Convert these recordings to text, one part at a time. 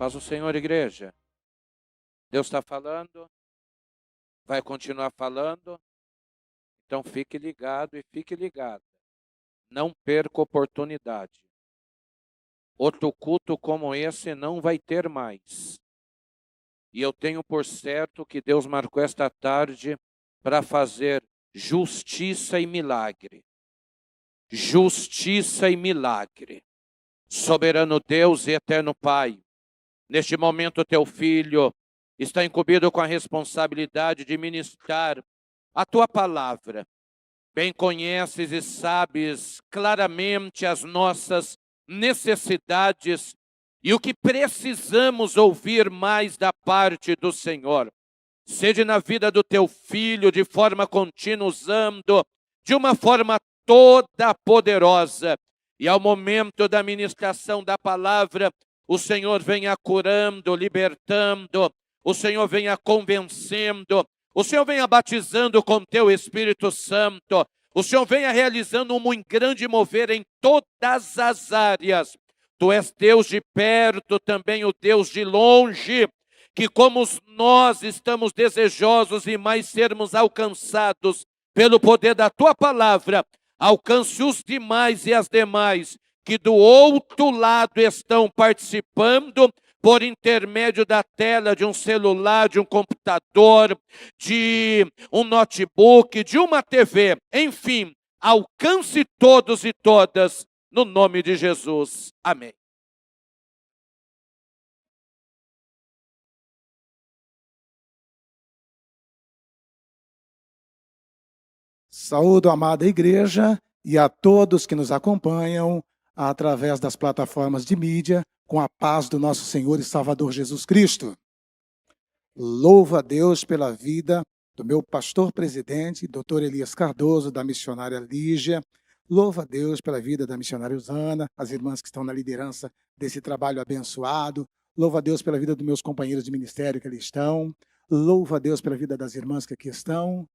Paz do Senhor, igreja. Deus está falando, vai continuar falando, então fique ligado e fique ligado. Não perca oportunidade. Outro culto como esse não vai ter mais. E eu tenho por certo que Deus marcou esta tarde para fazer justiça e milagre. Justiça e milagre. Soberano Deus e eterno Pai, neste momento teu filho está incumbido com a responsabilidade de ministrar a tua palavra. Bem conheces e sabes claramente as nossas necessidades e o que precisamos ouvir mais da parte do Senhor. Sede na vida do teu filho de forma contínua, usando de uma forma toda poderosa. E ao momento da ministração da palavra, o Senhor venha curando, libertando, o Senhor venha convencendo, o Senhor venha batizando com teu Espírito Santo, o Senhor venha realizando um grande mover em todas as áreas. Tu és Deus de perto, também o Deus de longe, que como nós estamos desejosos e mais sermos alcançados pelo poder da tua palavra, alcance os demais e as demais que do outro lado estão participando por intermédio da tela de um celular, de um computador, de um notebook, de uma TV, enfim, alcance todos e todas no nome de Jesus. Amém. Saúdo a amada igreja e a todos que nos acompanham através das plataformas de mídia, com a paz do nosso Senhor e Salvador Jesus Cristo. Louvo a Deus pela vida do meu pastor-presidente, Dr. Elias Cardoso, da missionária Lígia. Louvo a Deus pela vida da missionária Usana, as irmãs que estão na liderança desse trabalho abençoado. Louvo a Deus pela vida dos meus companheiros de ministério que ali estão. Louvo a Deus pela vida das irmãs que aqui estão,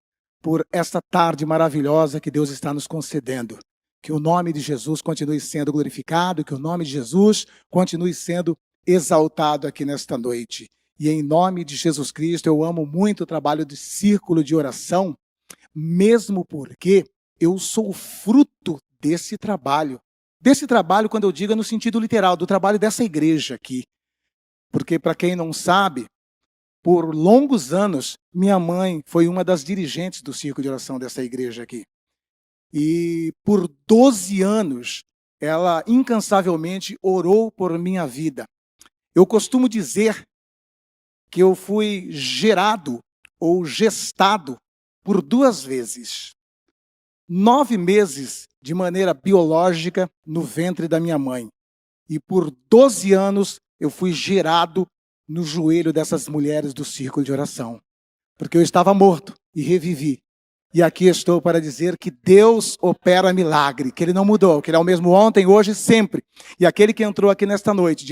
por esta tarde maravilhosa que Deus está nos concedendo. Que o nome de Jesus continue sendo glorificado, que o nome de Jesus continue sendo exaltado aqui nesta noite. E em nome de Jesus Cristo, eu amo muito o trabalho de círculo de oração, mesmo porque eu sou fruto desse trabalho. Desse trabalho, quando eu digo, é no sentido literal, do trabalho dessa igreja aqui. Porque, para quem não sabe, por longos anos, minha mãe foi uma das dirigentes do círculo de oração dessa igreja aqui. E por 12 anos, ela incansavelmente orou por minha vida. Eu costumo dizer que eu fui gerado ou gestado por 2 vezes. 9 meses de maneira biológica no ventre da minha mãe. E por 12 anos eu fui gerado no joelho dessas mulheres do círculo de oração. Porque eu estava morto e revivi. E aqui estou para dizer que Deus opera milagre, que Ele não mudou, que Ele é o mesmo ontem, hoje e sempre. E aquele que entrou aqui nesta noite,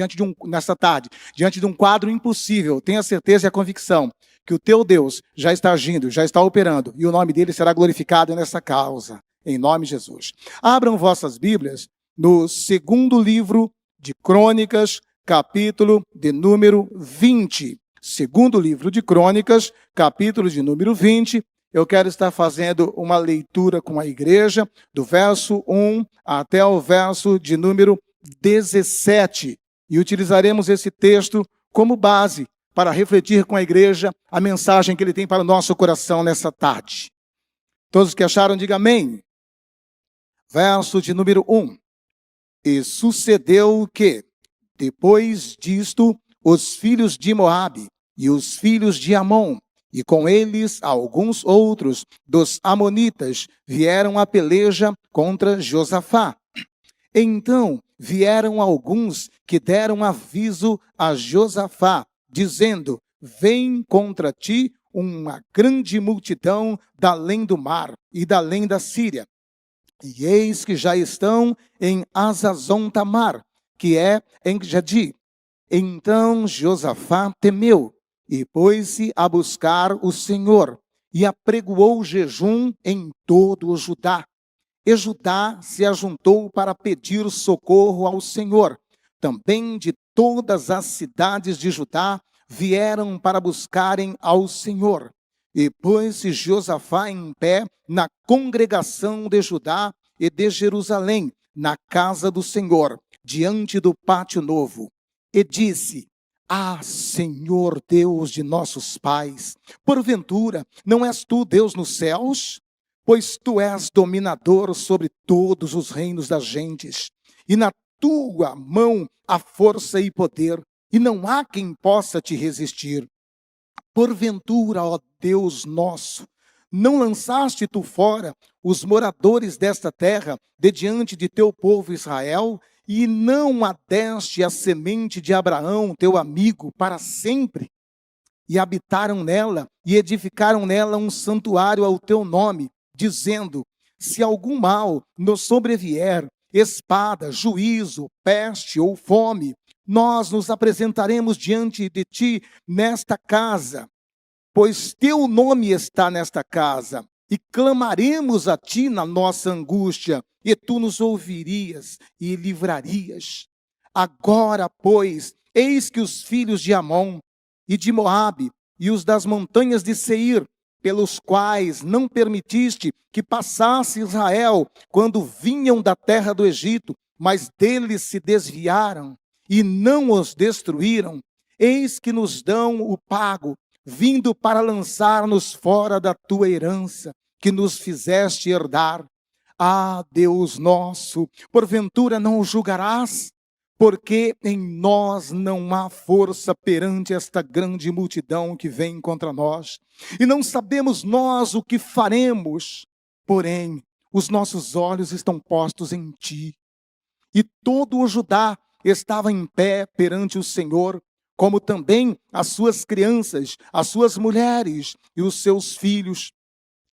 nesta tarde, diante de um quadro impossível, tenha certeza e a convicção que o teu Deus já está agindo, já está operando, e o nome dele será glorificado nessa causa, em nome de Jesus. Abram vossas Bíblias no 2º livro de Crônicas, capítulo de número 20. 2º livro de Crônicas, capítulo de número 20. Eu quero estar fazendo uma leitura com a igreja, do verso 1 até o verso de número 17. E utilizaremos esse texto como base para refletir com a igreja a mensagem que ele tem para o nosso coração nessa tarde. Todos que acharam, digam amém. Verso de número 1. E sucedeu que, depois disto, os filhos de Moabe e os filhos de Amon, e com eles alguns outros dos amonitas, vieram a peleja contra Josafá. Então vieram alguns que deram aviso a Josafá, dizendo: vem contra ti uma grande multidão da além do mar e da além da Síria. E eis que já estão em Hazazon-Tamar, que é em Gedi. Então Josafá temeu e pôs-se a buscar o Senhor, e apregoou jejum em todo o Judá. E Judá se ajuntou para pedir socorro ao Senhor. Também de todas as cidades de Judá vieram para buscarem ao Senhor. E pôs-se Josafá em pé na congregação de Judá e de Jerusalém, na casa do Senhor, diante do pátio novo, e disse: Ah, Senhor Deus de nossos pais, porventura não és tu Deus nos céus? Pois tu és dominador sobre todos os reinos das gentes, e na tua mão há força e poder, e não há quem possa te resistir. Porventura, ó Deus nosso, não lançaste tu fora os moradores desta terra de diante de teu povo Israel, e não adeste a semente de Abraão, teu amigo, para sempre? E habitaram nela, e edificaram nela um santuário ao teu nome, dizendo: se algum mal nos sobrevier, espada, juízo, peste ou fome, nós nos apresentaremos diante de ti nesta casa, pois teu nome está nesta casa, e clamaremos a ti na nossa angústia, e tu nos ouvirias e livrarias. Agora, pois, eis que os filhos de Amon e de Moabe e os das montanhas de Seir, pelos quais não permitiste que passasse Israel quando vinham da terra do Egito, mas deles se desviaram e não os destruíram, eis que nos dão o pago, vindo para lançar-nos fora da tua herança, que nos fizeste herdar. Ah, Deus nosso, porventura não o julgarás? Porque em nós não há força perante esta grande multidão que vem contra nós, e não sabemos nós o que faremos, porém os nossos olhos estão postos em ti. E todo o Judá estava em pé perante o Senhor, como também as suas crianças, as suas mulheres e os seus filhos.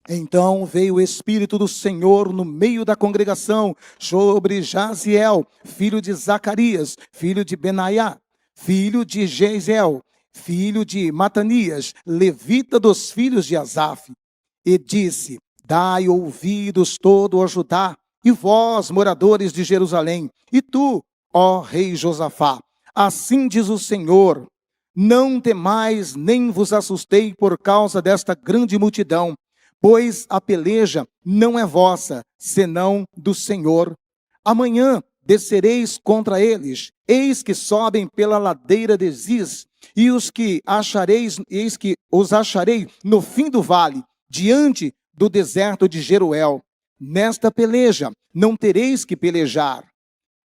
Então veio o Espírito do Senhor no meio da congregação sobre Jaziel, filho de Zacarias, filho de Benaiá, filho de Jeizel, filho de Matanias, levita dos filhos de Asaf, e disse: dai ouvidos todo o Judá, e vós, moradores de Jerusalém, e tu, ó rei Josafá, assim diz o Senhor: não temais nem vos assustei por causa desta grande multidão, pois a peleja não é vossa, senão do Senhor. Amanhã descereis contra eles, eis que sobem pela ladeira de Ziz, e os que achareis, eis que os acharei no fim do vale, diante do deserto de Jeruel. Nesta peleja não tereis que pelejar.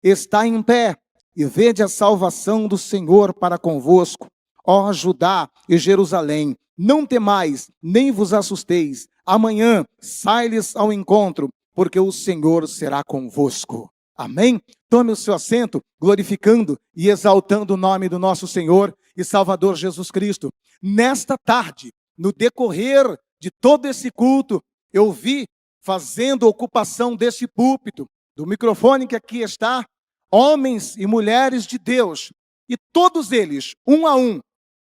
Está em pé, e vede a salvação do Senhor para convosco. Ó Judá e Jerusalém, não temais, nem vos assusteis. Amanhã sai-lhes ao encontro, porque o Senhor será convosco. Amém? Tome o seu assento, glorificando e exaltando o nome do nosso Senhor e Salvador Jesus Cristo. Nesta tarde, no decorrer de todo esse culto, eu vi, fazendo ocupação desse púlpito, do microfone que aqui está, homens e mulheres de Deus, e todos eles, um a um,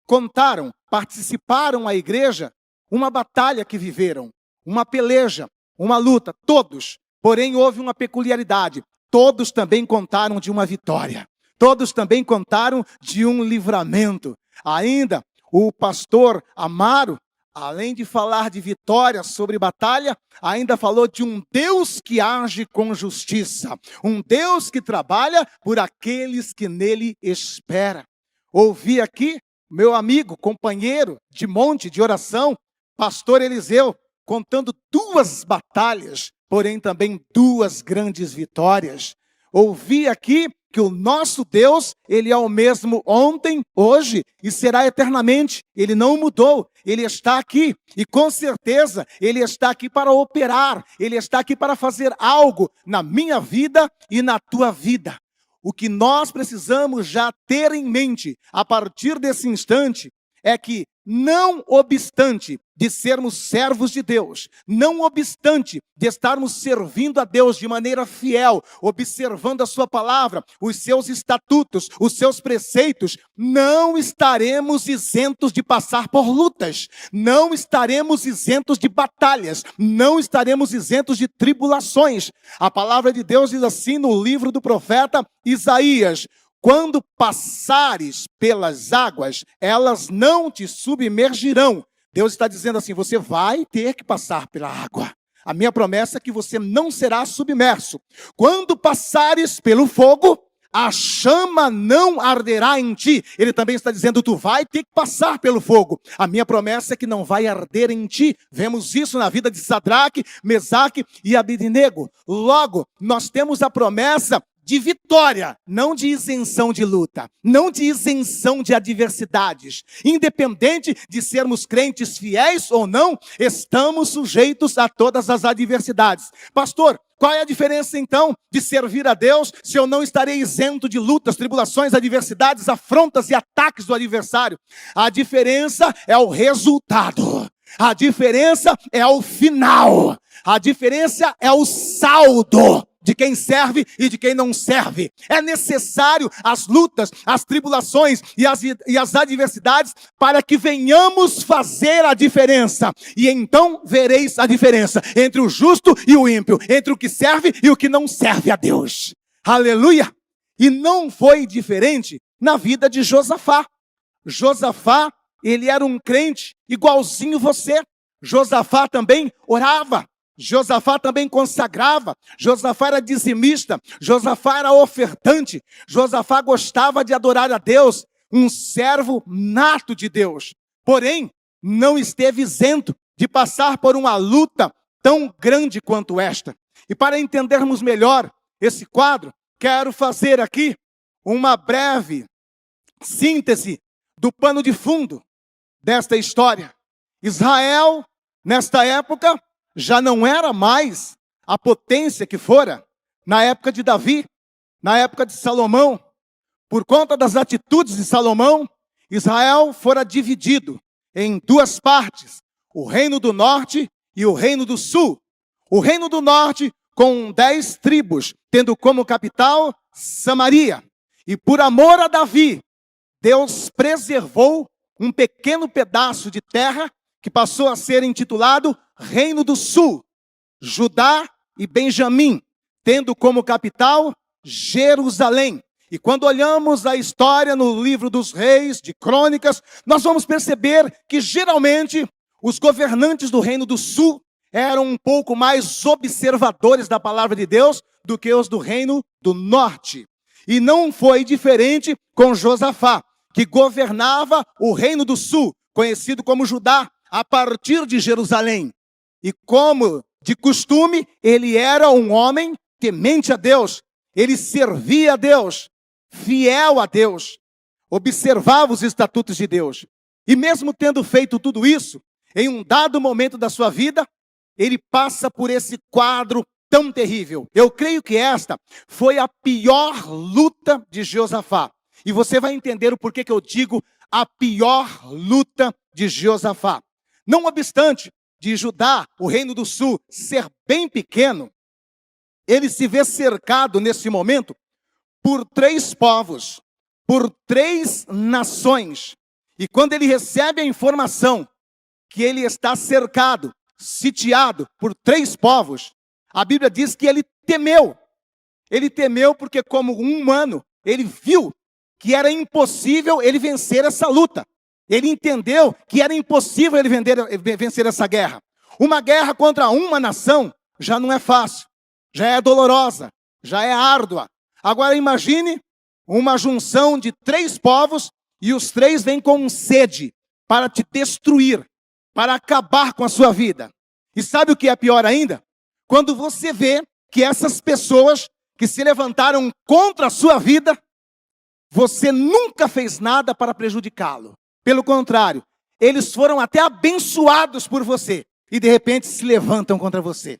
contaram, participaram à igreja, uma batalha que viveram, uma peleja, uma luta, todos. Porém, houve uma peculiaridade. Todos também contaram de uma vitória. Todos também contaram de um livramento. Ainda, o pastor Amaro, além de falar de vitória sobre batalha, ainda falou de um Deus que age com justiça. Um Deus que trabalha por aqueles que nele esperam. Ouvi aqui meu amigo, companheiro de monte de oração, pastor Eliseu, contando 2 batalhas, porém também 2 grandes vitórias. Ouvi aqui que o nosso Deus, ele é o mesmo ontem, hoje e será eternamente. Ele não mudou, ele está aqui e com certeza ele está aqui para operar, ele está aqui para fazer algo na minha vida e na tua vida. O que nós precisamos já ter em mente a partir desse instante é que, não obstante de sermos servos de Deus, não obstante de estarmos servindo a Deus de maneira fiel, observando a sua palavra, os seus estatutos, os seus preceitos, não estaremos isentos de passar por lutas, não estaremos isentos de batalhas, não estaremos isentos de tribulações. A palavra de Deus diz assim no livro do profeta Isaías: quando passares pelas águas, elas não te submergirão. Deus está dizendo assim, você vai ter que passar pela água. A minha promessa é que você não será submerso. Quando passares pelo fogo, a chama não arderá em ti. Ele também está dizendo, tu vai ter que passar pelo fogo. A minha promessa é que não vai arder em ti. Vemos isso na vida de Sadraque, Mesaque e Abednego. Logo, nós temos a promessa de vitória, não de isenção de luta, não de isenção de adversidades. Independente de sermos crentes fiéis ou não, estamos sujeitos a todas as adversidades. Pastor, qual é a diferença então de servir a Deus se eu não estarei isento de lutas, tribulações, adversidades, afrontas e ataques do adversário? A diferença é o resultado. A diferença é o final. A diferença é o saldo de quem serve e de quem não serve. É necessário as lutas, as tribulações e as adversidades para que venhamos fazer a diferença. E então vereis a diferença entre o justo e o ímpio, entre o que serve e o que não serve a Deus. Aleluia! E não foi diferente na vida de Josafá. Josafá, ele era um crente igualzinho você. Josafá também orava. Josafá também consagrava, Josafá era dizimista, Josafá era ofertante, Josafá gostava de adorar a Deus, um servo nato de Deus. Porém, não esteve isento de passar por uma luta tão grande quanto esta. E para entendermos melhor esse quadro, quero fazer aqui uma breve síntese do pano de fundo desta história. Israel, nesta época, já não era mais a potência que fora na época de Davi, na época de Salomão. Por conta das atitudes de Salomão, Israel fora dividido em duas partes, o reino do norte e o reino do sul. O reino do norte com 10 tribos, tendo como capital Samaria. E por amor a Davi, Deus preservou um pequeno pedaço de terra que passou a ser intitulado Reino do Sul, Judá e Benjamim, tendo como capital Jerusalém. E quando olhamos a história no livro dos reis, de crônicas, nós vamos perceber que geralmente os governantes do Reino do Sul eram um pouco mais observadores da palavra de Deus do que os do Reino do Norte. E não foi diferente com Josafá, que governava o Reino do Sul, conhecido como Judá, a partir de Jerusalém. E como de costume, ele era um homem temente a Deus, ele servia a Deus, fiel a Deus, observava os estatutos de Deus. E mesmo tendo feito tudo isso, em um dado momento da sua vida, ele passa por esse quadro tão terrível. Eu creio que esta foi a pior luta de Josafá. E você vai entender o porquê que eu digo a pior luta de Josafá. Não obstante de Judá, o reino do sul, ser bem pequeno, ele se vê cercado nesse momento por 3 povos, por 3 nações. E quando ele recebe a informação que ele está cercado, sitiado por 3 povos, a Bíblia diz que ele temeu. Ele temeu porque, como um humano, ele viu que era impossível ele vencer essa luta. Ele entendeu que era impossível ele vencer essa guerra. Uma guerra contra uma nação já não é fácil, já é dolorosa, já é árdua. Agora imagine uma junção de 3 povos e os 3 vêm com sede para te destruir, para acabar com a sua vida. E sabe o que é pior ainda? Quando você vê que essas pessoas que se levantaram contra a sua vida, você nunca fez nada para prejudicá-lo. Pelo contrário, eles foram até abençoados por você e de repente se levantam contra você.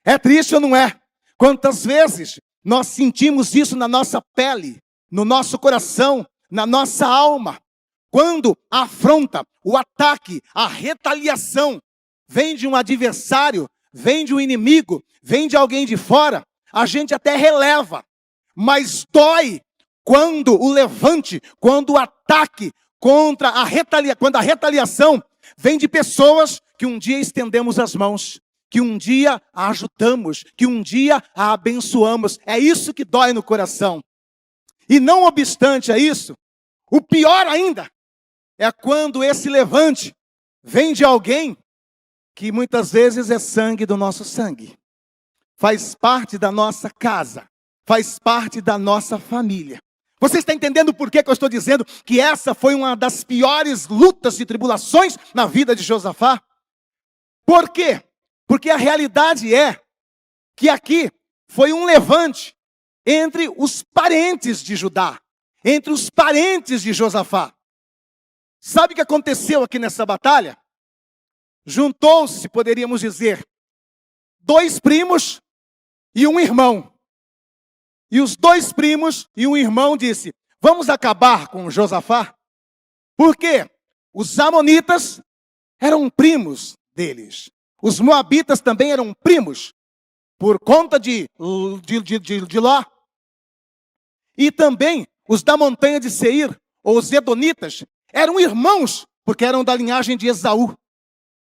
É triste ou não é? Quantas vezes nós sentimos isso na nossa pele, no nosso coração, na nossa alma, quando a afronta, o ataque, a retaliação vem de um adversário, vem de um inimigo, vem de alguém de fora, a gente até releva, mas dói quando o levante, quando o ataque, quando a retaliação vem de pessoas que um dia estendemos as mãos, que um dia a ajudamos, que um dia a abençoamos. É isso que dói no coração. E não obstante a isso, o pior ainda é quando esse levante vem de alguém que muitas vezes é sangue do nosso sangue, faz parte da nossa casa, faz parte da nossa família. Você está entendendo por que eu estou dizendo que essa foi uma das piores lutas e tribulações na vida de Josafá? Por quê? Porque a realidade é que aqui foi um levante entre os parentes de Judá, entre os parentes de Josafá. Sabe o que aconteceu aqui nessa batalha? Juntou-se, poderíamos dizer, 2 primos e um irmão. E os 2 primos e um irmão disse: vamos acabar com Josafá? Por quê? Os amonitas eram primos deles. Os moabitas também eram primos, por conta de Ló. E também os da montanha de Seir, ou os edonitas, eram irmãos, porque eram da linhagem de Esaú.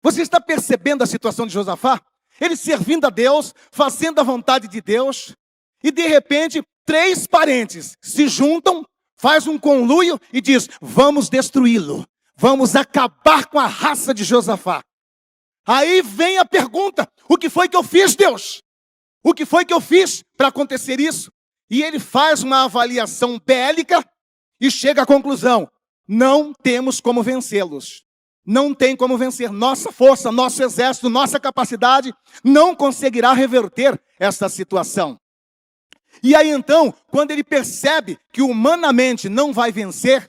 Você está percebendo a situação de Josafá? Ele servindo a Deus, fazendo a vontade de Deus, e de repente 3 parentes se juntam, faz um conluio e diz: vamos destruí-lo, vamos acabar com a raça de Josafá. Aí vem a pergunta: o que foi que eu fiz, Deus? O que foi que eu fiz para acontecer isso? E ele faz uma avaliação bélica e chega à conclusão: não temos como vencê-los. Não tem como vencer. Nossa força, nosso exército, nossa capacidade não conseguirá reverter essa situação. E aí então, quando ele percebe que humanamente não vai vencer,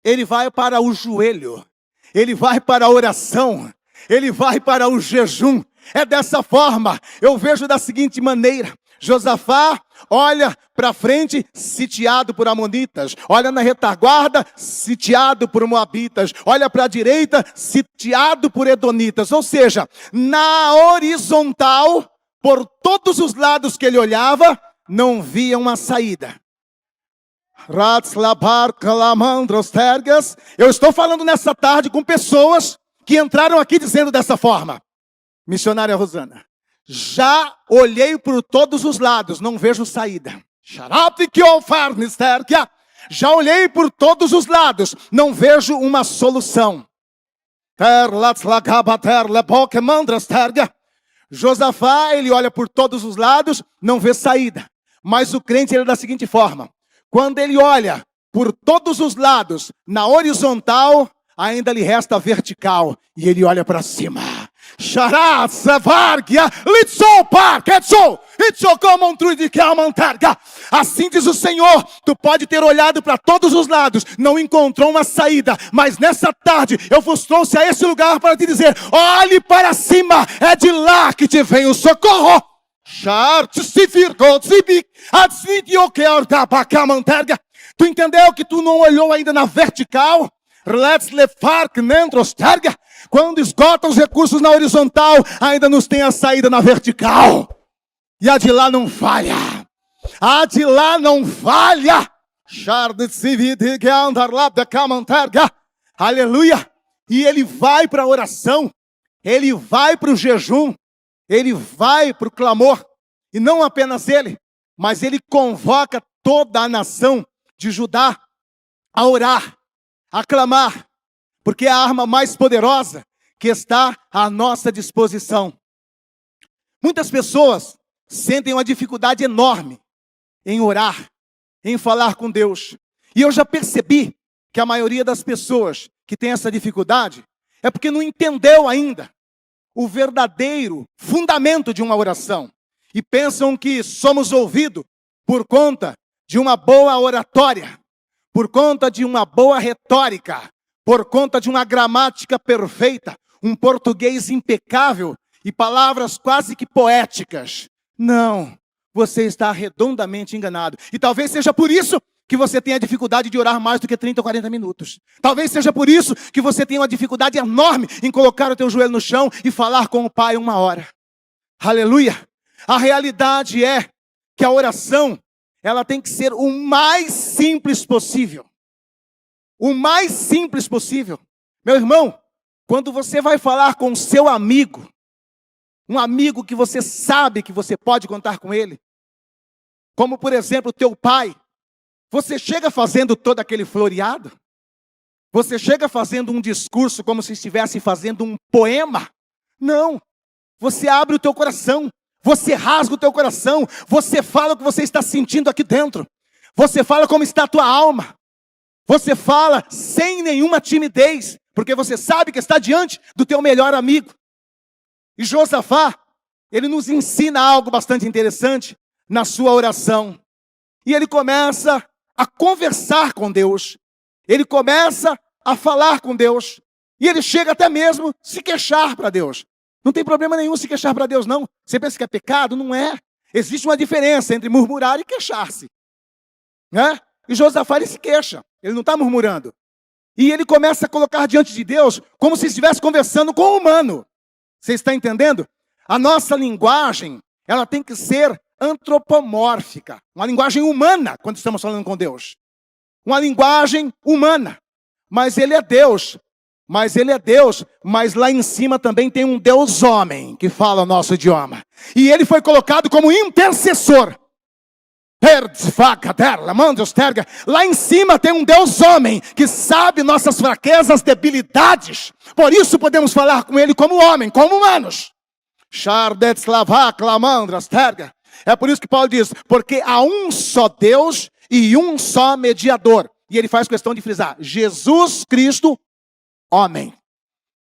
ele vai para o joelho, ele vai para a oração, ele vai para o jejum. É dessa forma, eu vejo da seguinte maneira: Josafá olha para frente, sitiado por amonitas. Olha na retaguarda, sitiado por moabitas. Olha para a direita, sitiado por edonitas. Ou seja, na horizontal, por todos os lados que ele olhava, não via uma saída. Eu estou falando nessa tarde com pessoas que entraram aqui dizendo dessa forma: missionária Rosana, já olhei por todos os lados, não vejo saída. Já olhei por todos os lados, não vejo uma solução. Josafá, ele olha por todos os lados, não vê saída. Mas o crente, ele é da seguinte forma: quando ele olha por todos os lados, na horizontal, ainda lhe resta a vertical, e ele olha para cima. Assim diz o Senhor: tu pode ter olhado para todos os lados, não encontrou uma saída, mas nessa tarde eu vos trouxe a esse lugar para te dizer: olhe para cima, é de lá que te vem o socorro. Tu entendeu que tu não olhou ainda na vertical? Quando esgota os recursos na horizontal, ainda nos tem a saída na vertical. E a de lá não falha. A de lá não falha. Aleluia. E ele vai para a oração, ele vai para o jejum, ele vai para o clamor. E não apenas ele, mas ele convoca toda a nação de Judá a orar, a clamar, porque é a arma mais poderosa que está à nossa disposição. Muitas pessoas sentem uma dificuldade enorme em orar, em falar com Deus. E eu já percebi que a maioria das pessoas que tem essa dificuldade é porque não entendeu ainda o verdadeiro fundamento de uma oração. E pensam que somos ouvidos por conta de uma boa oratória, por conta de uma boa retórica, por conta de uma gramática perfeita, um português impecável e palavras quase que poéticas. Não, você está redondamente enganado. E talvez seja por isso que você tenha dificuldade de orar mais do que 30 ou 40 minutos. Talvez seja por isso que você tenha uma dificuldade enorme em colocar o teu joelho no chão e falar com o Pai 1 hora. Aleluia! A realidade é que a oração, ela tem que ser o mais simples possível. O mais simples possível. Meu irmão, quando você vai falar com seu amigo, um amigo que você sabe que você pode contar com ele, como por exemplo teu pai, Você chega fazendo todo aquele floreado? Você chega fazendo um discurso como se estivesse fazendo um poema? Não. Você abre o teu coração. Você rasga o teu coração. Você fala o que você está sentindo aqui dentro. Você fala como está a tua alma. Você fala sem nenhuma timidez, porque você sabe que está diante do teu melhor amigo. E Josafá, ele nos ensina algo bastante interessante na sua oração. E ele começa a conversar com Deus. Ele começa a falar com Deus. E ele chega até mesmo se queixar para Deus. Não tem problema nenhum se queixar para Deus, não. Você pensa que é pecado? Não é. Existe uma diferença entre murmurar e queixar-se. Né? E Josafá, ele se queixa. Ele não está murmurando. E ele começa a colocar diante de Deus como se estivesse conversando com o humano. Você está entendendo? A nossa linguagem, ela tem que ser antropomórfica. Uma linguagem humana, quando estamos falando com Deus. Uma linguagem humana. Mas ele é Deus. Mas lá em cima também tem um Deus homem que fala o nosso idioma. E ele foi colocado como intercessor. Lá em cima tem um Deus homem que sabe nossas fraquezas, debilidades. Por isso podemos falar com ele como homem, como humanos. É por isso que Paulo diz, porque há um só Deus e um só mediador. E ele faz questão de frisar, Jesus Cristo, homem.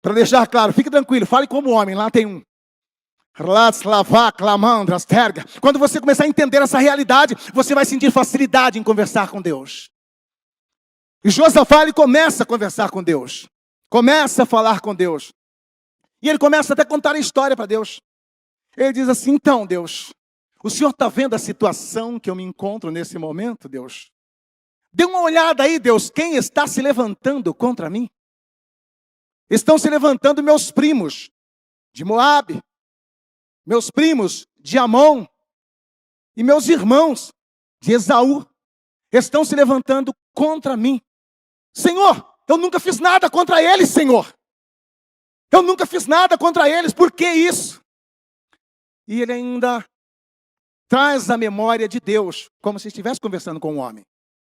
Para deixar claro, fique tranquilo, fale como homem, lá tem um. Quando você começar a entender essa realidade, você vai sentir facilidade em conversar com Deus. E Josafá, ele começa a conversar com Deus. Começa a falar com Deus. E ele começa até a contar a história para Deus. Ele diz assim, então Deus, o Senhor está vendo a situação que eu me encontro nesse momento, Deus? Dê uma olhada aí, Deus, quem está se levantando contra mim? Estão se levantando meus primos de Moabe, meus primos de Amon e meus irmãos de Esaú estão se levantando contra mim. Senhor, eu nunca fiz nada contra eles, Senhor. Eu nunca fiz nada contra eles, por que isso? E ele ainda traz a memória de Deus, como se estivesse conversando com um homem.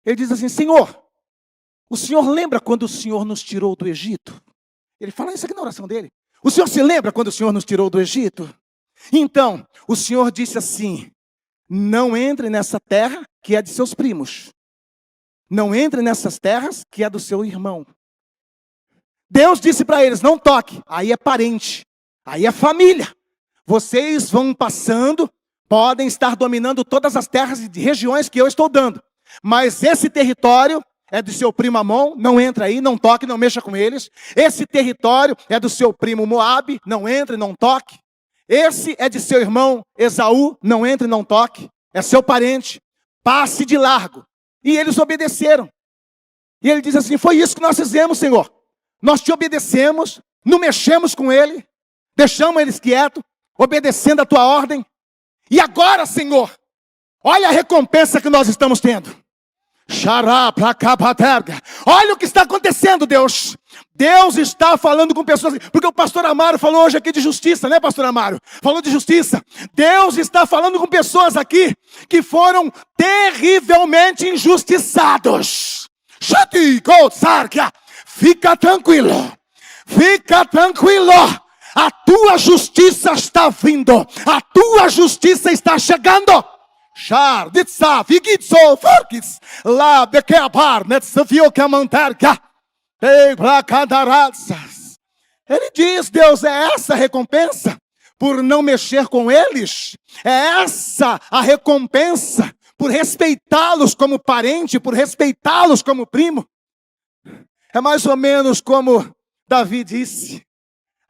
Ele diz assim, Senhor, o Senhor lembra quando o Senhor nos tirou do Egito? Ele fala isso aqui na oração dele. O Senhor se lembra quando o Senhor nos tirou do Egito? Então, o Senhor disse assim, não entre nessa terra que é de seus primos. Não entre nessas terras que é do seu irmão. Deus disse para eles, não toque. Aí é parente, aí é família. Vocês vão passando, podem estar dominando todas as terras e regiões que eu estou dando. Mas esse território é do seu primo Amon, não entra aí, não toque, não mexa com eles. Esse território é do seu primo Moabe, não entre, não toque. Esse é de seu irmão Esaú, não entre, não toque. É seu parente, passe de largo. E eles obedeceram. E ele diz assim, foi isso que nós fizemos, Senhor. Nós te obedecemos, não mexemos com ele, deixamos eles quietos, obedecendo a tua ordem. E agora, Senhor, olha a recompensa que nós estamos tendo. Olha o que está acontecendo, Deus. Deus está falando com pessoas, porque o pastor Amaro falou hoje aqui de justiça, né, pastor Amaro? Falou de justiça. Deus está falando com pessoas aqui que foram terrivelmente injustiçados. Fica tranquilo. Fica tranquilo. A tua justiça está vindo. A tua justiça está chegando. Ele diz, Deus, é essa a recompensa por não mexer com eles? É essa a recompensa por respeitá-los como parente, por respeitá-los como primo? É mais ou menos como Davi disse,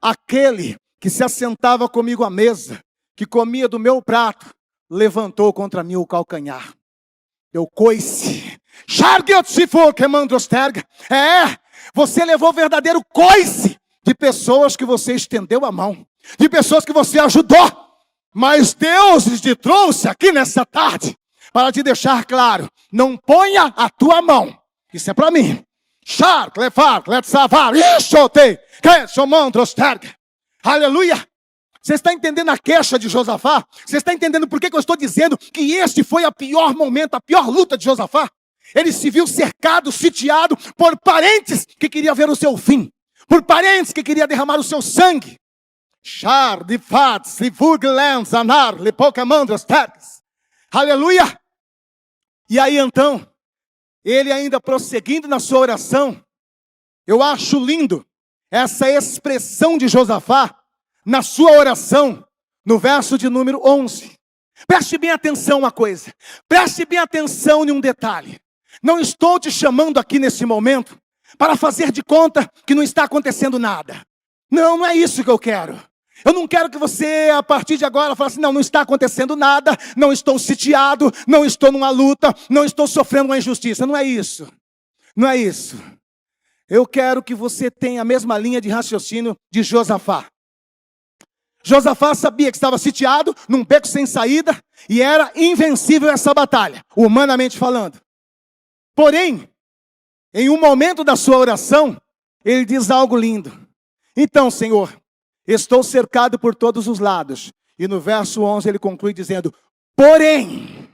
aquele que se assentava comigo à mesa, que comia do meu prato, levantou contra mim o calcanhar. Eu coice. Você levou o verdadeiro coice de pessoas que você estendeu a mão, de pessoas que você ajudou. Mas Deus te trouxe aqui nessa tarde para te deixar claro, não ponha a tua mão. Isso é para mim. Aleluia. Você está entendendo a queixa de Josafá? Você está entendendo por que eu estou dizendo que este foi o pior momento, a pior luta de Josafá? Ele se viu cercado, sitiado por parentes que queriam ver o seu fim, por parentes que queriam derramar o seu sangue. Char, de fats, de vurglens, anar, le pocamandras, terques. Aleluia! E aí então, ele ainda prosseguindo na sua oração, eu acho lindo essa expressão de Josafá na sua oração, no verso de número 11. Preste bem atenção uma coisa, preste bem atenção em um detalhe. Não estou te chamando aqui nesse momento para fazer de conta que não está acontecendo nada. Não, não é isso que eu quero. Eu não quero que você, a partir de agora, fale assim, não está acontecendo nada, não estou sitiado, não estou numa luta, não estou sofrendo uma injustiça. Não é isso. Não é isso. Eu quero que você tenha a mesma linha de raciocínio de Josafá. Josafá sabia que estava sitiado, num beco sem saída, e era invencível essa batalha, humanamente falando. Porém, em um momento da sua oração, ele diz algo lindo. Então, Senhor, estou cercado por todos os lados. E no verso 11 ele conclui dizendo, porém,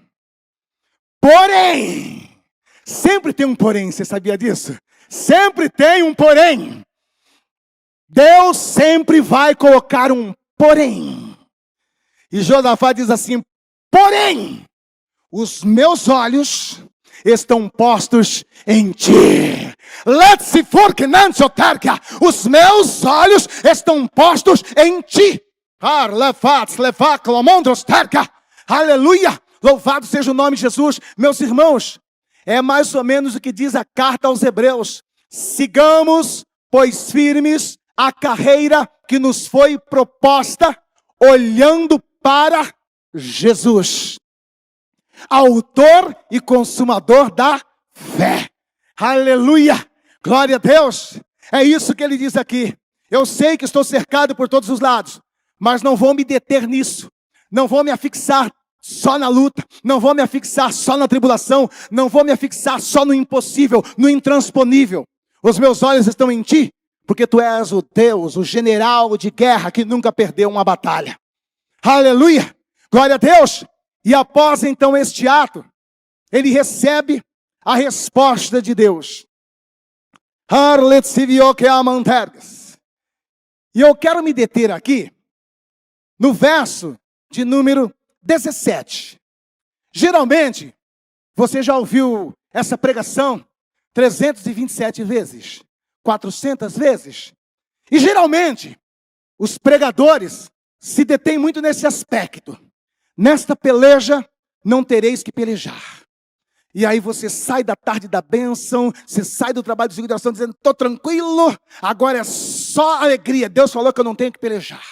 sempre tem um porém, você sabia disso? Sempre tem um porém. Deus sempre vai colocar um porém. E Josafá diz assim, porém, os meus olhos estão postos em ti. Os meus olhos estão postos em ti. Aleluia! Louvado seja o nome de Jesus. Meus irmãos, é mais ou menos o que diz a carta aos Hebreus. Sigamos, pois firmes, a carreira que nos foi proposta, olhando para Jesus, autor e consumador da fé. Aleluia! Glória a Deus! É isso que ele diz aqui. Eu sei que estou cercado por todos os lados, mas não vou me deter nisso. Não vou me afixar só na luta. Não vou me afixar só na tribulação. Não vou me afixar só no impossível, no intransponível. Os meus olhos estão em ti, porque tu és o Deus, o general de guerra que nunca perdeu uma batalha. Aleluia! Glória a Deus! E após então este ato, ele recebe a resposta de Deus. E eu quero me deter aqui no verso de número 17. Geralmente, você já ouviu essa pregação 327 vezes, 400 vezes. E geralmente, os pregadores se detêm muito nesse aspecto. Nesta peleja, não tereis que pelejar. E aí você sai da tarde da bênção, você sai do trabalho de oração dizendo, estou tranquilo, agora é só alegria. Deus falou que eu não tenho que pelejar.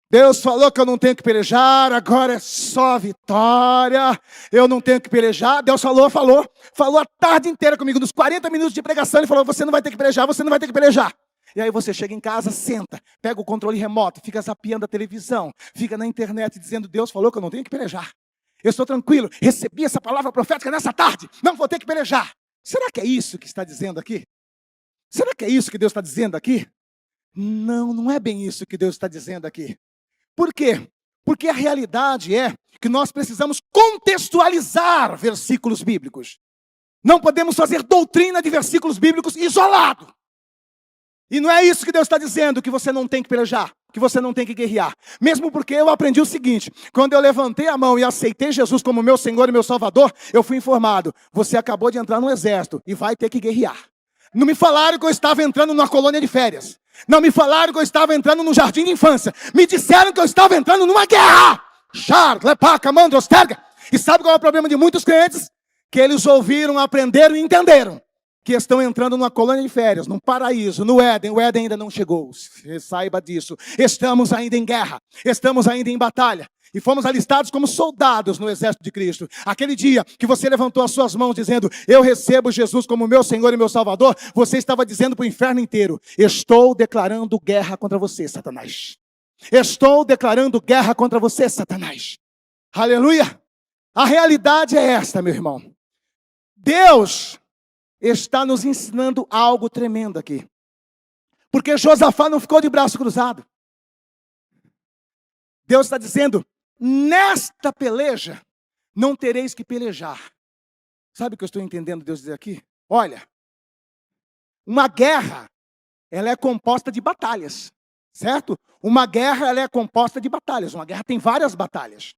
Deus falou que eu não tenho que pelejar, agora é só vitória. Eu não tenho que pelejar. Deus falou a tarde inteira comigo, nos 40 minutos de pregação, ele falou, você não vai ter que pelejar, você não vai ter que pelejar. E aí você chega em casa, senta, pega o controle remoto, fica zapeando a televisão, fica na internet dizendo, Deus falou que eu não tenho que pelejar. Eu estou tranquilo, recebi essa palavra profética nessa tarde, não vou ter que pelejar. Será que é isso que está dizendo aqui? Será que é isso que Deus está dizendo aqui? Não, não é bem isso que Deus está dizendo aqui. Por quê? Porque a realidade é que nós precisamos contextualizar versículos bíblicos. Não podemos fazer doutrina de versículos bíblicos isolado. E não é isso que Deus está dizendo, que você não tem que pelejar, que você não tem que guerrear. Mesmo porque eu aprendi o seguinte, quando eu levantei a mão e aceitei Jesus como meu Senhor e meu Salvador, eu fui informado, você acabou de entrar no exército e vai ter que guerrear. Não me falaram que eu estava entrando numa colônia de férias. Não me falaram que eu estava entrando no jardim de infância. Me disseram que eu estava entrando numa guerra. E sabe qual é o problema de muitos crentes? Que eles ouviram, aprenderam e entenderam que estão entrando numa colônia de férias, num paraíso, no Éden. O Éden ainda não chegou, você saiba disso. Estamos ainda em guerra, estamos ainda em batalha. E fomos alistados como soldados no exército de Cristo. Aquele dia que você levantou as suas mãos dizendo, eu recebo Jesus como meu Senhor e meu Salvador, você estava dizendo para o inferno inteiro, estou declarando guerra contra você, Satanás. Estou declarando guerra contra você, Satanás. Aleluia! A realidade é esta, meu irmão. Deus está nos ensinando algo tremendo aqui. Porque Josafá não ficou de braço cruzado. Deus está dizendo, nesta peleja, não tereis que pelejar. Sabe o que eu estou entendendo Deus dizer aqui? Olha, uma guerra, ela é composta de batalhas, certo? Uma guerra, ela é composta de batalhas. Uma guerra tem várias batalhas.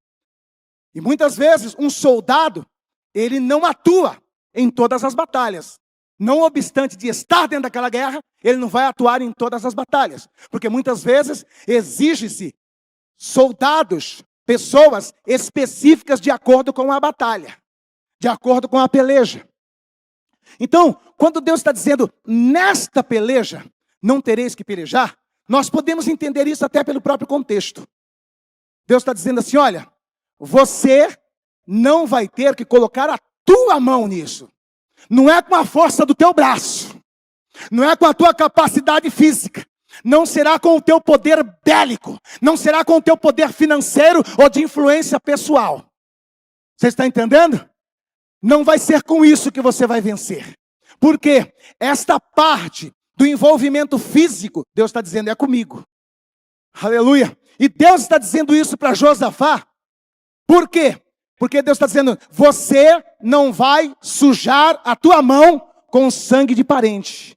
E muitas vezes, um soldado, ele não atua em todas as batalhas. Não obstante de estar dentro daquela guerra, ele não vai atuar em todas as batalhas. Porque muitas vezes, exige-se soldados, pessoas específicas de acordo com a batalha, de acordo com a peleja. Então, quando Deus está dizendo, nesta peleja, não tereis que pelejar, nós podemos entender isso até pelo próprio contexto. Deus está dizendo assim, olha, você não vai ter que colocar a tua mão nisso. Não é com a força do teu braço, não é com a tua capacidade física, não será com o teu poder bélico, não será com o teu poder financeiro ou de influência pessoal. Você está entendendo? Não vai ser com isso que você vai vencer. Porque esta parte do envolvimento físico, Deus está dizendo, é comigo. Aleluia. E Deus está dizendo isso para Josafá. Por quê? Porque Deus está dizendo, você não vai sujar a tua mão com sangue de parente.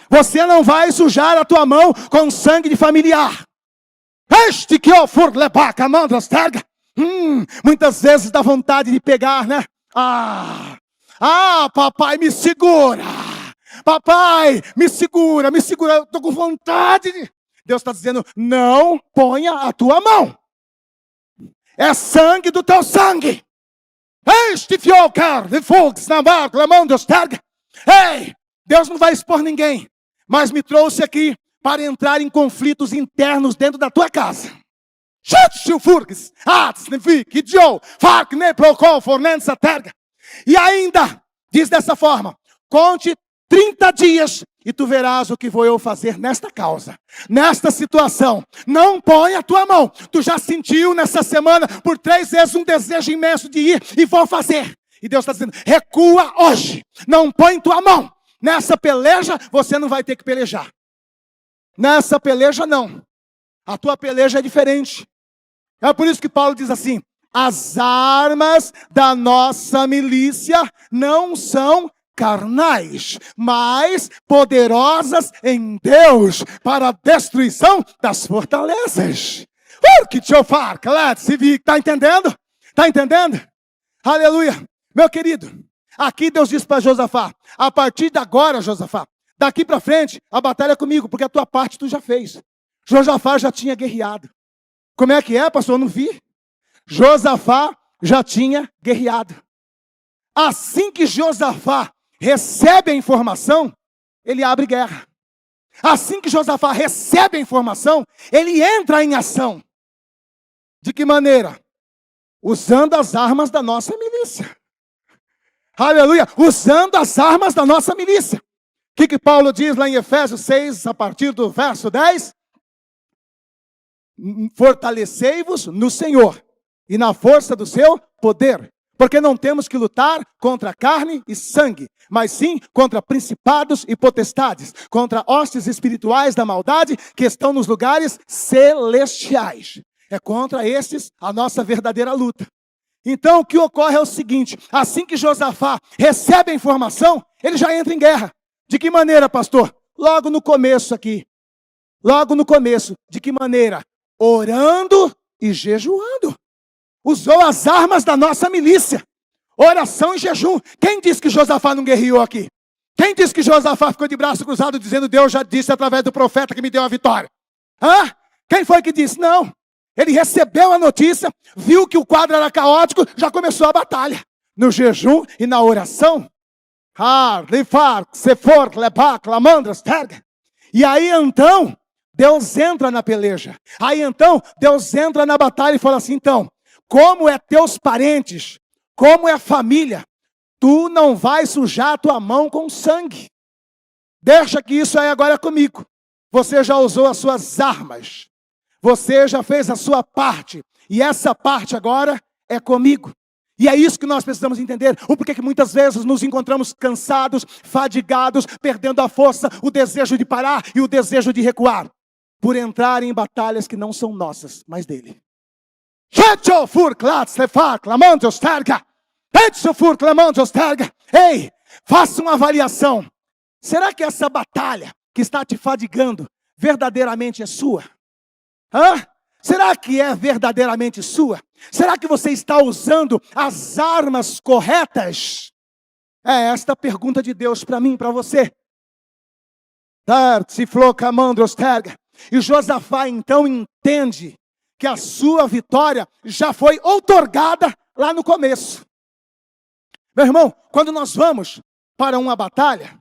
Você não vai sujar a tua mão com sangue de familiar. Este que eu for levar a mão das tergas. Muitas vezes dá vontade de pegar, né? Papai, me segura. Papai, me segura. Eu estou com vontade de... Deus está dizendo, não ponha a tua mão. É sangue do teu sangue. Este fiocar de fogo, na mão dos tergas. Ei, Deus não vai expor ninguém. Mas me trouxe aqui para entrar em conflitos internos dentro da tua casa. E ainda, diz dessa forma, conte 30 dias e tu verás o que vou eu fazer nesta causa, nesta situação. Não põe a tua mão. Tu já sentiu nessa semana por 3 vezes um desejo imenso de ir e vou fazer. E Deus está dizendo, recua hoje, não põe tua mão. Nessa peleja você não vai ter que pelejar. Nessa peleja não. A tua peleja é diferente. É por isso que Paulo diz assim, as armas da nossa milícia não são carnais, mas poderosas em Deus para a destruição das fortalezas. Está entendendo? Está entendendo? Aleluia. Meu querido, aqui Deus diz para Josafá, a partir de agora, Josafá, daqui para frente, a batalha é comigo, porque a tua parte tu já fez. Josafá já tinha guerreado. Como é que é, pastor? Eu não vi. Josafá já tinha guerreado. Assim que Josafá recebe a informação, ele abre guerra. Assim que Josafá recebe a informação, ele entra em ação. De que maneira? Usando as armas da nossa milícia. Aleluia! Usando as armas da nossa milícia. O que Paulo diz lá em Efésios 6, a partir do verso 10? Fortalecei-vos no Senhor e na força do seu poder. Porque não temos que lutar contra carne e sangue, mas sim contra principados e potestades, contra hostes espirituais da maldade que estão nos lugares celestiais. É contra esses a nossa verdadeira luta. Então o que ocorre é o seguinte, assim que Josafá recebe a informação, ele já entra em guerra. De que maneira, pastor? Logo no começo aqui. Logo no começo. De que maneira? Orando e jejuando. Usou as armas da nossa milícia. Oração e jejum. Quem disse que Josafá não guerreou aqui? Quem disse que Josafá ficou de braço cruzado dizendo Deus já disse através do profeta que me deu a vitória? Quem foi que disse? Não. Ele recebeu a notícia, viu que o quadro era caótico, já começou a batalha. No jejum e na oração. E aí então, Deus entra na peleja. Aí então, Deus entra na batalha e fala assim, então, como é teus parentes, como é a família, tu não vai sujar a tua mão com sangue. Deixa que isso aí agora é comigo. Você já usou as suas armas. Você já fez a sua parte. E essa parte agora é comigo. E é isso que nós precisamos entender. O porquê que muitas vezes nos encontramos cansados, fadigados, perdendo a força, o desejo de parar e o desejo de recuar. Por entrar em batalhas que não são nossas, mas dele. Ei, faça uma avaliação. Será que essa batalha que está te fadigando verdadeiramente é sua? Será que é verdadeiramente sua? Será que você está usando as armas corretas? É esta a pergunta de Deus para mim, para você. E Josafá então entende que a sua vitória já foi outorgada lá no começo. Meu irmão, quando nós vamos para uma batalha,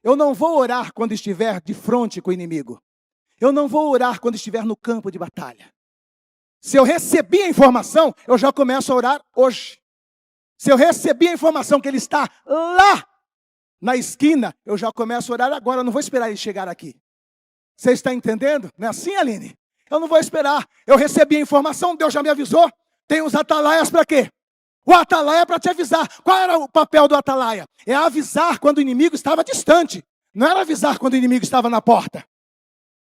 eu não vou orar quando estiver de frente com o inimigo. Eu não vou orar quando estiver no campo de batalha. Se eu recebi a informação, eu já começo a orar hoje. Se eu recebi a informação que ele está lá na esquina, eu já começo a orar agora. Eu não vou esperar ele chegar aqui. Você está entendendo? Não é assim, Aline? Eu não vou esperar. Eu recebi a informação, Deus já me avisou. Tem os atalaias para quê? O atalaia é para te avisar. Qual era o papel do atalaia? É avisar quando o inimigo estava distante. Não era avisar quando o inimigo estava na porta.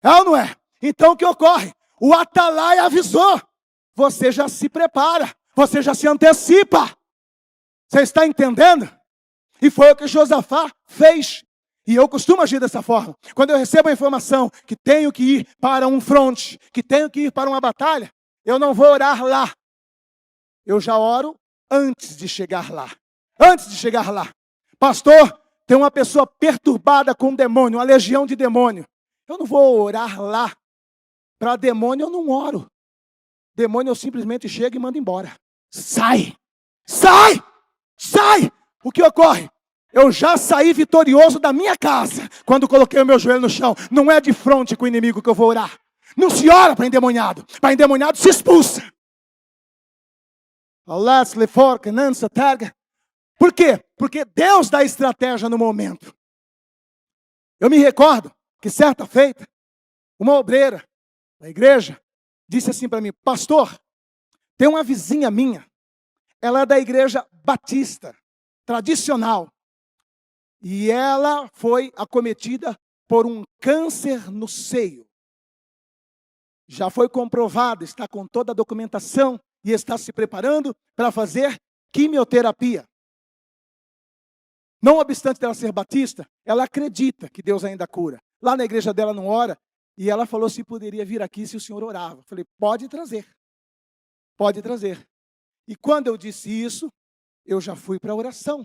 É ou não é? Então o que ocorre? O atalaia avisou. Você já se prepara. Você já se antecipa. Você está entendendo? E foi o que Josafá fez. E eu costumo agir dessa forma. Quando eu recebo a informação que tenho que ir para um fronte, que tenho que ir para uma batalha, eu não vou orar lá. Eu já oro antes de chegar lá. Antes de chegar lá. Pastor, tem uma pessoa perturbada com um demônio, uma legião de demônio. Eu não vou orar lá. Para demônio eu não oro. Demônio eu simplesmente chego e mando embora. Sai! Sai! Sai! O que ocorre? Eu já saí vitorioso da minha casa quando coloquei o meu joelho no chão. Não é de frente com o inimigo que eu vou orar. Não se ora para endemoniado. Para endemoniado se expulsa. Por quê? Porque Deus dá estratégia no momento. Eu me recordo que certa feita, uma obreira da igreja disse assim para mim: pastor, tem uma vizinha minha, ela é da igreja batista, tradicional, e ela foi acometida por um câncer no seio. Já foi comprovado, está com toda a documentação e está se preparando para fazer quimioterapia. Não obstante ela ser batista, ela acredita que Deus ainda cura. Lá na igreja dela não ora, e ela falou se poderia vir aqui se o senhor orava. Eu falei, pode trazer. Pode trazer. E quando eu disse isso, eu já fui para a oração.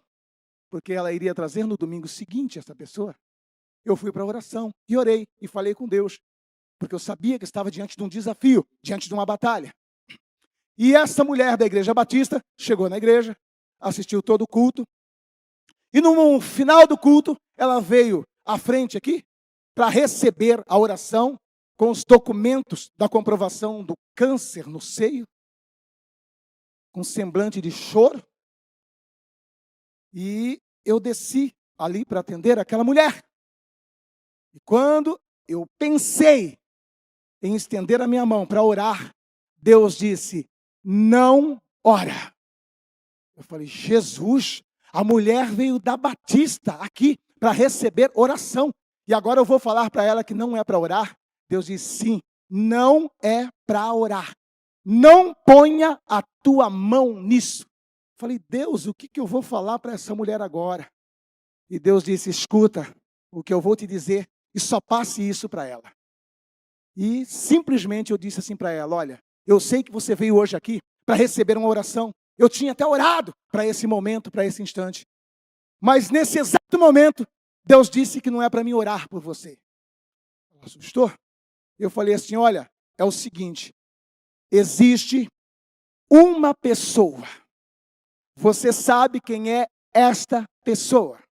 Porque ela iria trazer no domingo seguinte essa pessoa. Eu fui para a oração e orei e falei com Deus. Porque eu sabia que estava diante de um desafio, diante de uma batalha. E essa mulher da igreja batista chegou na igreja, assistiu todo o culto. E no final do culto, ela veio à frente aqui para receber a oração com os documentos da comprovação do câncer no seio, com semblante de choro. E eu desci ali para atender aquela mulher. E quando eu pensei em estender a minha mão para orar, Deus disse, não ora. Eu falei, Jesus, a mulher veio da Batista aqui para receber oração. E agora eu vou falar para ela que não é para orar. Deus disse, sim, não é para orar. Não ponha a tua mão nisso. Falei, Deus, o que eu vou falar para essa mulher agora? E Deus disse, escuta o que eu vou te dizer e só passe isso para ela. E simplesmente eu disse assim para ela, olha, eu sei que você veio hoje aqui para receber uma oração. Eu tinha até orado para esse momento, para esse instante. Mas nesse exato momento, Deus disse que não é para mim orar por você. Ela assustou. Eu falei assim, olha, é o seguinte, existe uma pessoa. Você sabe quem é esta pessoa.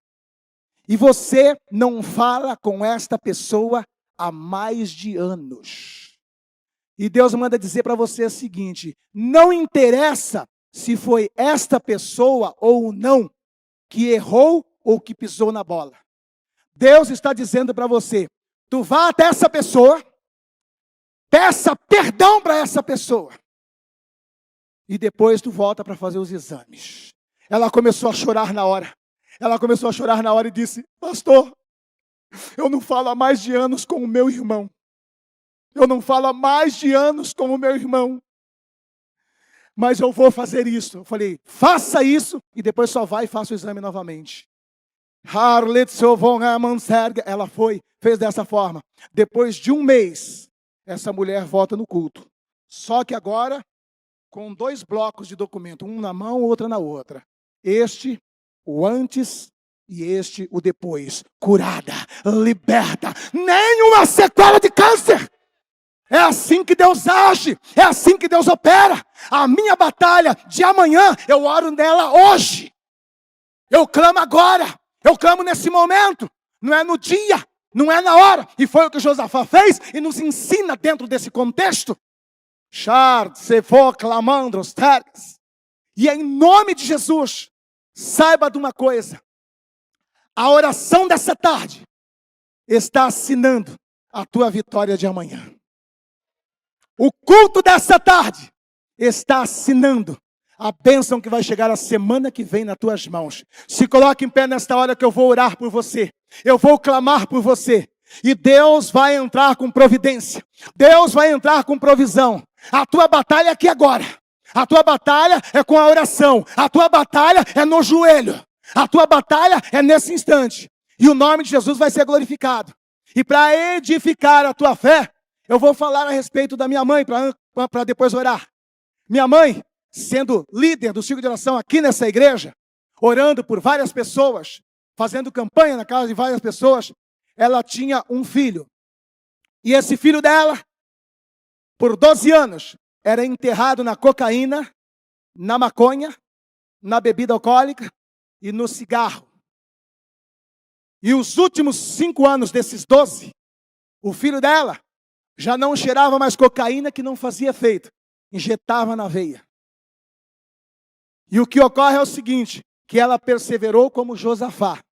E você não fala com esta pessoa há mais de anos. E Deus manda dizer para você o seguinte, não interessa se foi esta pessoa ou não que errou ou que pisou na bola. Deus está dizendo para você, tu vá até essa pessoa, peça perdão para essa pessoa. E depois tu volta para fazer os exames. Ela começou a chorar na hora. Ela começou a chorar na hora e disse, pastor, eu não falo há mais de anos com o meu irmão. Eu não falo há mais de anos com o meu irmão. mas eu vou fazer isso. Eu falei, faça isso e depois só vai e faça o exame novamente. Ela foi, fez dessa forma. Depois de um mês, essa mulher volta no culto. Só que agora, com 2 blocos de documento, um na mão, outro na outra. Este, o antes, e este, o depois. Curada, liberta, nenhuma sequela de câncer. É assim que Deus age, é assim que Deus opera. A minha batalha de amanhã, eu oro nela hoje. Eu clamo agora, eu clamo nesse momento. Não é no dia, não é na hora. E foi o que Josafá fez e nos ensina dentro desse contexto. Se for clamando os terres. E em nome de Jesus, saiba de uma coisa. A oração dessa tarde está assinando a tua vitória de amanhã. O culto dessa tarde está assinando a bênção que vai chegar a semana que vem nas tuas mãos. Se coloque em pé nesta hora que eu vou orar por você. Eu vou clamar por você. E Deus vai entrar com providência. Deus vai entrar com provisão. A tua batalha é aqui agora. A tua batalha é com a oração. A tua batalha é no joelho. A tua batalha é nesse instante. E o nome de Jesus vai ser glorificado. E para edificar a tua fé, eu vou falar a respeito da minha mãe, para depois orar. Minha mãe, sendo líder do ciclo de oração aqui nessa igreja, orando por várias pessoas, fazendo campanha na casa de várias pessoas, ela tinha um filho. E esse filho dela, por 12 anos, era enterrado na cocaína, na maconha, na bebida alcoólica e no cigarro. E os últimos 5 anos desses 12, o filho dela já não cheirava mais cocaína, que não fazia efeito. Injetava na veia. E o que ocorre é o seguinte, que ela perseverou como Josafá.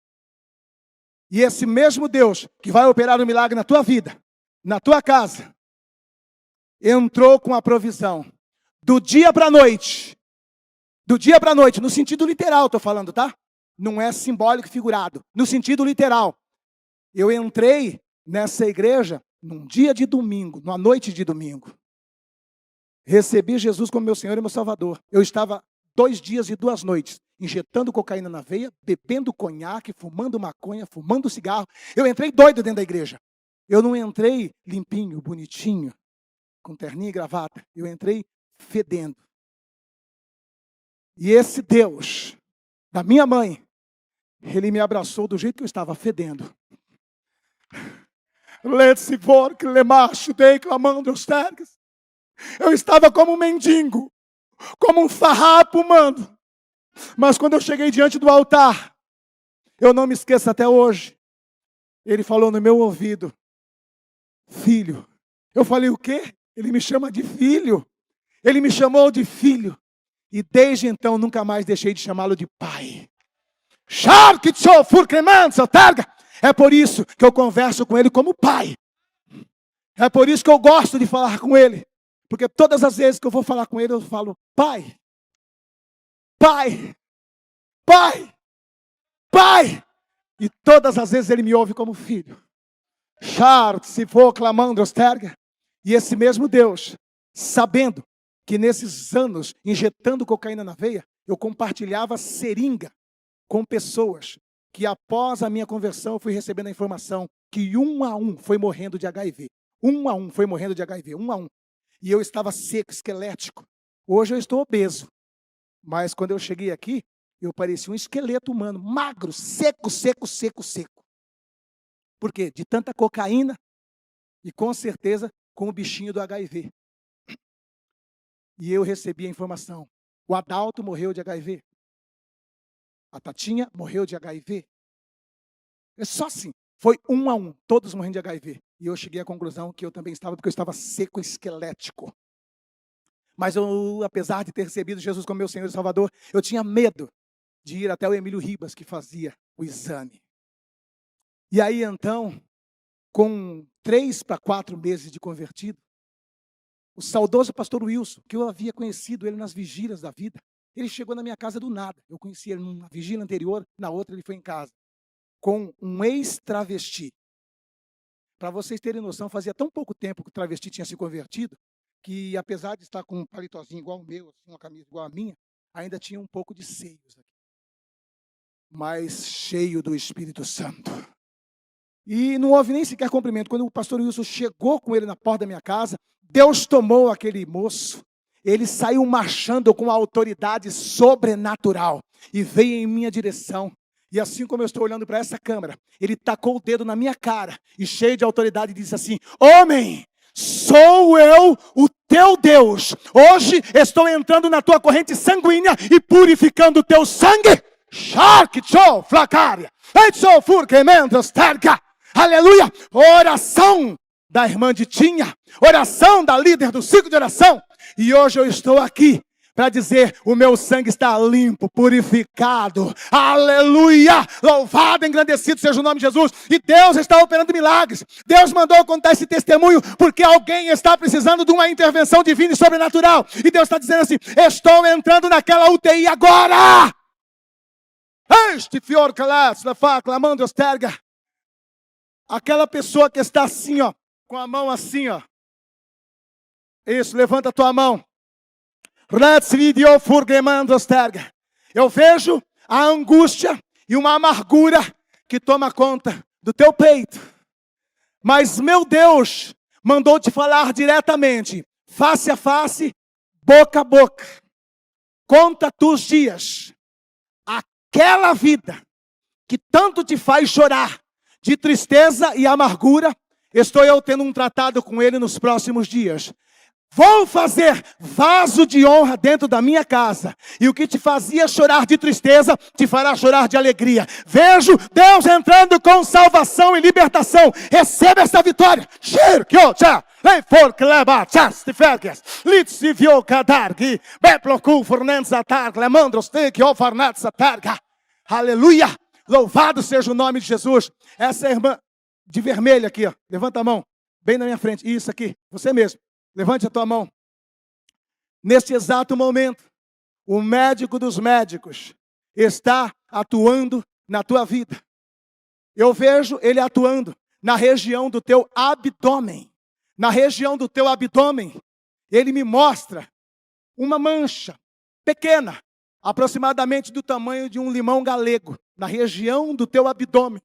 E esse mesmo Deus que vai operar um milagre na tua vida, na tua casa, entrou com a provisão. Do dia para a noite, no sentido literal estou falando, tá? Não é simbólico e figurado, no sentido literal. Eu entrei nessa igreja num dia de domingo, numa noite de domingo. Recebi Jesus como meu Senhor e meu Salvador. Eu estava 2 dias e 2 noites, injetando cocaína na veia, bebendo conhaque, fumando maconha, fumando cigarro. Eu entrei doido dentro da igreja. Eu não entrei limpinho, bonitinho, com terninho e gravata. Eu entrei fedendo. E esse Deus, da minha mãe, ele me abraçou do jeito que eu estava fedendo. Eu estava como um mendigo, como um farrapo humano. Mas quando eu cheguei diante do altar, eu não me esqueço até hoje, ele falou no meu ouvido, filho. Eu falei, o quê? Ele me chama de filho. Ele me chamou de filho. E desde então nunca mais deixei de chamá-lo de pai. É por isso que eu converso com ele como pai. É por isso que eu gosto de falar com ele. Porque todas as vezes que eu vou falar com ele, eu falo, pai, pai, pai, pai. E todas as vezes ele me ouve como filho. Se for clamando, e esse mesmo Deus, sabendo que nesses anos, injetando cocaína na veia, eu compartilhava seringa com pessoas que após a minha conversão, eu fui recebendo a informação que 1 a 1 foi morrendo de HIV. 1 a 1 foi morrendo de HIV, 1 a 1. E eu estava seco, esquelético. Hoje eu estou obeso. Mas quando eu cheguei aqui, eu parecia um esqueleto humano, magro, seco, seco, seco, seco. Por quê? De tanta cocaína e com certeza com o bichinho do HIV. E eu recebi a informação. O Adalto morreu de HIV. A Tatinha morreu de HIV. É só assim. Foi 1 a 1, todos morrendo de HIV. E eu cheguei à conclusão que eu também estava, porque eu estava seco, esquelético. Mas eu, apesar de ter recebido Jesus como meu Senhor e Salvador, eu tinha medo de ir até o Emílio Ribas, que fazia o exame. E aí, então, com 3 para 4 meses de convertido, o saudoso pastor Wilson, que eu havia conhecido ele nas vigílias da vida, ele chegou na minha casa do nada. Eu conheci ele numa vigília anterior, na outra ele foi em casa, com um ex-travesti. Para vocês terem noção, fazia tão pouco tempo que o travesti tinha se convertido, que apesar de estar com um palitozinho igual o meu, assim, uma camisa igual a minha, ainda tinha um pouco de seios aqui. Mas cheio do Espírito Santo. E não houve nem sequer cumprimento. Quando o pastor Wilson chegou com ele na porta da minha casa, Deus tomou aquele moço, ele saiu marchando com autoridade sobrenatural e veio em minha direção. E assim como eu estou olhando para essa câmera, ele tacou o dedo na minha cara e cheio de autoridade disse assim: homem, sou eu o teu Deus. Hoje estou entrando na tua corrente sanguínea e purificando o teu sangue. Aleluia! Oração da irmã Ditinha, oração da líder do ciclo de oração. E hoje eu estou aqui para dizer, o meu sangue está limpo, purificado. Aleluia! Louvado, engrandecido seja o nome de Jesus. E Deus está operando milagres. Deus mandou contar esse testemunho porque alguém está precisando de uma intervenção divina e sobrenatural. E Deus está dizendo assim, estou entrando naquela UTI agora. Este fior calas, clamando osterga. Aquela pessoa que está assim, ó, com a mão assim, ó. Isso, levanta a tua mão. Eu vejo a angústia e uma amargura que toma conta do teu peito. Mas meu Deus mandou te falar diretamente, face a face, boca a boca. Conta tus dias. Aquela vida que tanto te faz chorar, de tristeza e amargura, estou eu tendo um tratado com ele nos próximos dias. Vou fazer vaso de honra dentro da minha casa. E o que te fazia chorar de tristeza, te fará chorar de alegria. Vejo Deus entrando com salvação e libertação. Receba essa vitória. Aleluia. Louvado seja o nome de Jesus. Essa irmã de vermelho aqui, ó. Levanta a mão. Bem na minha frente. Isso aqui. Você mesmo. Levante a tua mão. Neste exato momento, o médico dos médicos está atuando na tua vida. Eu vejo ele atuando na região do teu abdômen. Na região do teu abdômen, ele me mostra uma mancha pequena, aproximadamente do tamanho de um limão galego, na região do teu abdômen.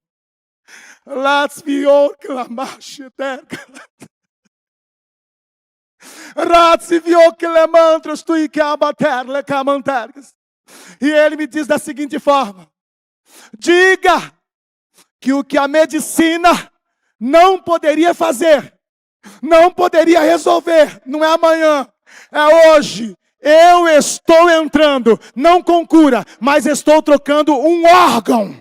E ele me diz da seguinte forma: diga que o que a medicina não poderia fazer, não poderia resolver, não é amanhã, é hoje. Eu estou entrando, não com cura, mas estou trocando um órgão.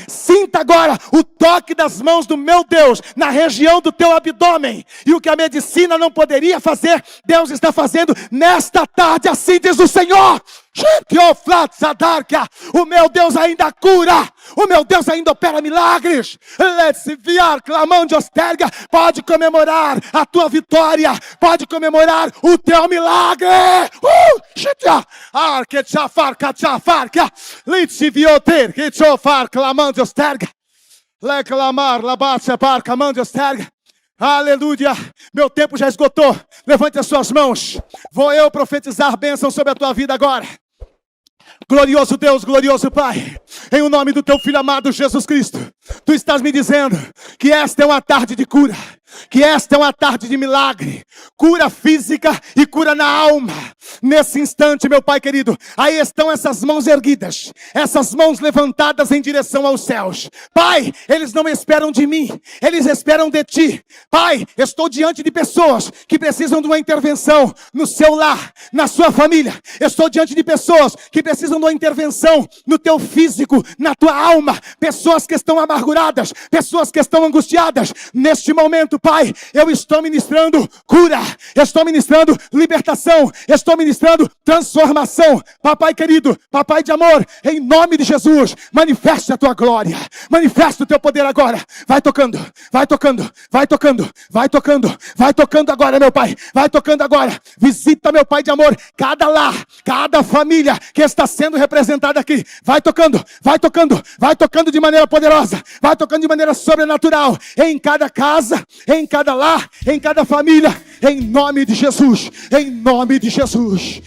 Sinta agora o toque das mãos do meu Deus na região do teu abdômen. E o que a medicina não poderia fazer, Deus está fazendo nesta tarde, assim diz o Senhor. O meu Deus ainda cura, o meu Deus ainda opera milagres. Pode comemorar a tua vitória, pode comemorar o teu milagre. Aleluia, meu tempo já esgotou. Levante as suas mãos. Vou eu profetizar bênção sobre a tua vida agora. Glorioso Deus, glorioso Pai, em o nome do teu Filho amado Jesus Cristo, tu estás me dizendo que esta é uma tarde de cura, que esta é uma tarde de milagre, cura física e cura na alma. Nesse instante, meu Pai querido, aí estão essas mãos erguidas, essas mãos levantadas em direção aos céus. Pai, eles não esperam de mim, eles esperam de ti. Pai, estou diante de pessoas que precisam de uma intervenção no seu lar, na sua família. Estou diante de pessoas que precisam de uma intervenção no teu físico, na tua alma. Pessoas que estão amarguradas, pessoas que estão angustiadas. Neste momento, Pai, eu estou ministrando cura, estou ministrando libertação, estou ministrando transformação. Papai querido, papai de amor, em nome de Jesus, manifeste a tua glória, manifeste o teu poder agora. Vai tocando, vai tocando, vai tocando, vai tocando, vai tocando agora, meu Pai, vai tocando agora. Visita, meu Pai de amor, cada lar, cada família que está sendo representada aqui. Vai tocando, vai tocando, vai tocando de maneira poderosa, vai tocando de maneira sobrenatural, em cada casa, em cada lar, em cada família, em nome de Jesus, em nome de Jesus.